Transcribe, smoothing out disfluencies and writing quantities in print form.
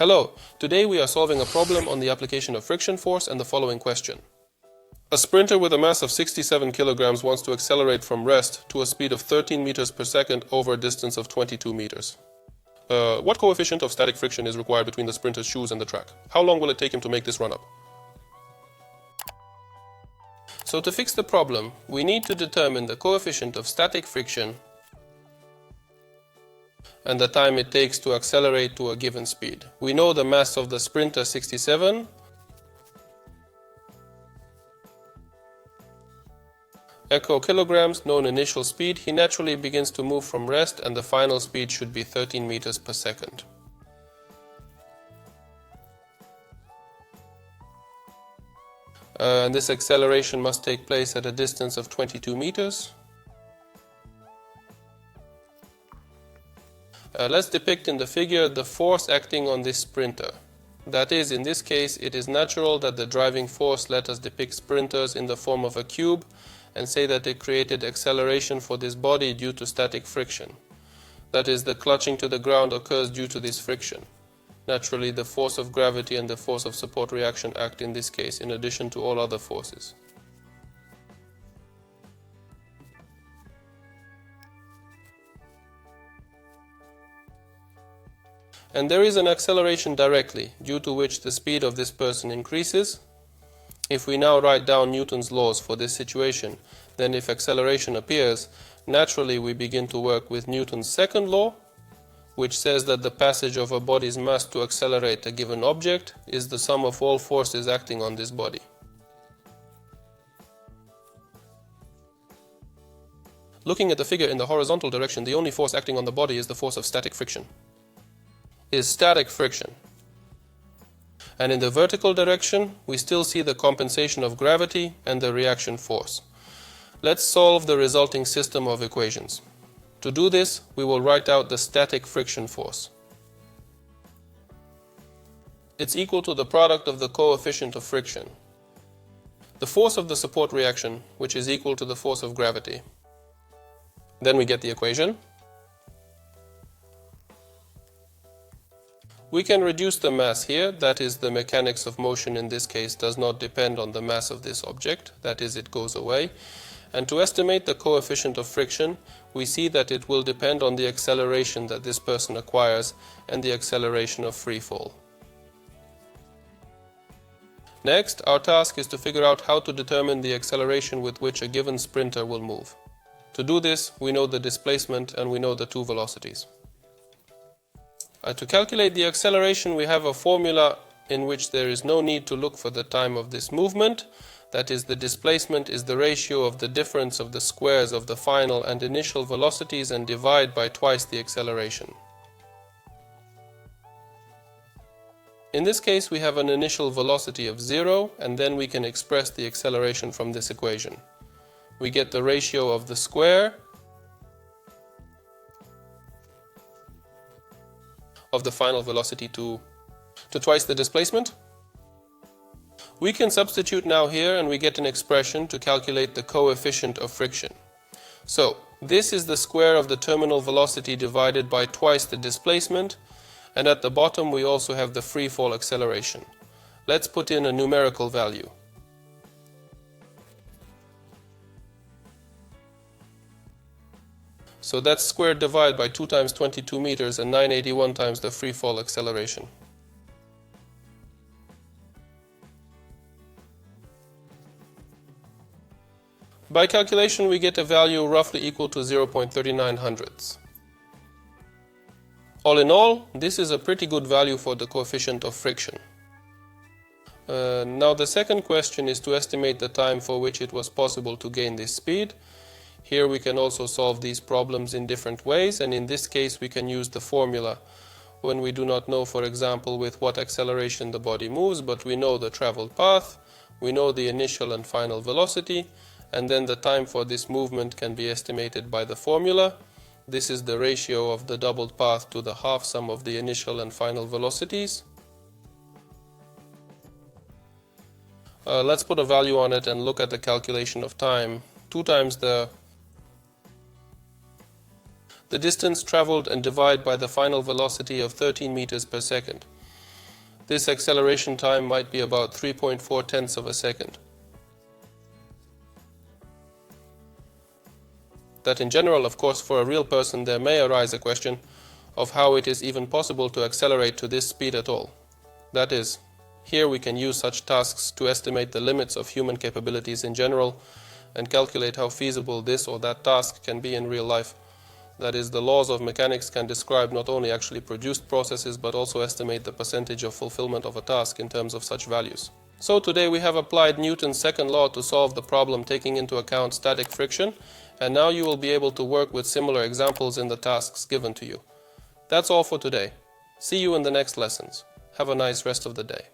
Hello, today we are solving a problem on the application of friction force and the following question. A sprinter with a mass of 67 kilograms wants to accelerate from rest to a speed of 13 meters per second over a distance of 22 meters. What coefficient of static friction is required between the sprinter's shoes and the track? How long will it take him to make this run up? So to fix the problem, we need to determine the coefficient of static friction and the time it takes to accelerate to a given speed. We know the mass of the sprinter 67, echo kilograms, known initial speed. He naturally begins to move from rest and the final speed should be 13 meters per second. And this acceleration must take place at a distance of 22 meters. Let's depict in the figure the force acting on this sprinter. That is, in this case, it is natural that the driving force, let us depict sprinters in the form of a cube and say that it created acceleration for this body due to static friction. That is, the clutching to the ground occurs due to this friction. Naturally, the force of gravity and the force of support reaction act in this case, in addition to all other forces. And there is an acceleration directly, due to which the speed of this person increases. If we now write down Newton's laws for this situation, then if acceleration appears, naturally we begin to work with Newton's second law, which says that the passage of a body's mass to accelerate a given object is the sum of all forces acting on this body. Looking at the figure in the horizontal direction, the only force acting on the body is the force of static friction. And in the vertical direction, we still see the compensation of gravity and the reaction force. Let's solve the resulting system of equations. To do this, we will write out the static friction force. It's equal to the product of the coefficient of friction, the force of the support reaction, which is equal to the force of gravity. Then we get the equation. We can reduce the mass here, that is, the mechanics of motion in this case does not depend on the mass of this object, that is, it goes away. And to estimate the coefficient of friction, we see that it will depend on the acceleration that this person acquires and the acceleration of free fall. Next, our task is to figure out how to determine the acceleration with which a given sprinter will move. To do this, we know the displacement and we know the two velocities. To calculate the acceleration, we have a formula in which there is no need to look for the time of this movement. That is, the displacement is the ratio of the difference of the squares of the final and initial velocities and divide by twice the acceleration. In this case, we have an initial velocity of 0, and then we can express the acceleration from this equation. We get the ratio of the square of the final velocity to twice the displacement. We can substitute now here and we get an expression to calculate the coefficient of friction. So this is the square of the terminal velocity divided by twice the displacement, and at the bottom we also have the free fall acceleration. Let's put in a numerical value. So that's square divide by 2 times 22 meters and 981 times the free fall acceleration. By calculation, we get a value roughly equal to 0.39 hundredths. All in all, this is a pretty good value for the coefficient of friction. Now the second question is to estimate the time for which it was possible to gain this speed. Here we can also solve these problems in different ways, and in this case we can use the formula when we do not know, for example, with what acceleration the body moves, but we know the traveled path, we know the initial and final velocity, and then the time for this movement can be estimated by the formula. This is the ratio of the doubled path to the half sum of the initial and final velocities. Let's put a value on it and look at the calculation of time. 2 times the distance traveled and divide by the final velocity of 13 meters per second. this acceleration time might be about 3.4 tenths of a second. That in general, of course, for a real person there may arise a question of how it is even possible to accelerate to this speed at all. That is, here we can use such tasks to estimate the limits of human capabilities in general and calculate how feasible this or that task can be in real life. That is, the laws of mechanics can describe not only actually produced processes but also estimate the percentage of fulfillment of a task in terms of such values. So today we have applied Newton's second law to solve the problem taking into account static friction, and now you will be able to work with similar examples in the tasks given to you. That's all for today. See you in the next lessons. Have a nice rest of the day.